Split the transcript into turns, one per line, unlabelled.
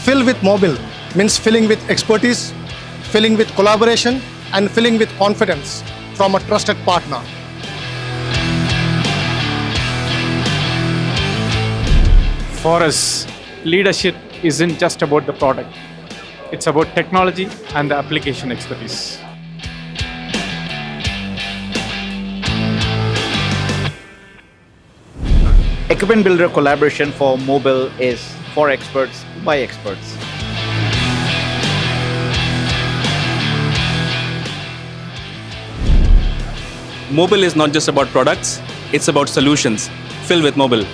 Fill with Mobil means filling with expertise, filling with collaboration, and filling with confidence from a trusted partner.
For us, leadership isn't just about the product. It's about technology and the application expertise.
Equipment Builder collaboration for Mobil is for experts by experts.
Mobil is not just about products, it's about solutions. Fill with Mobil.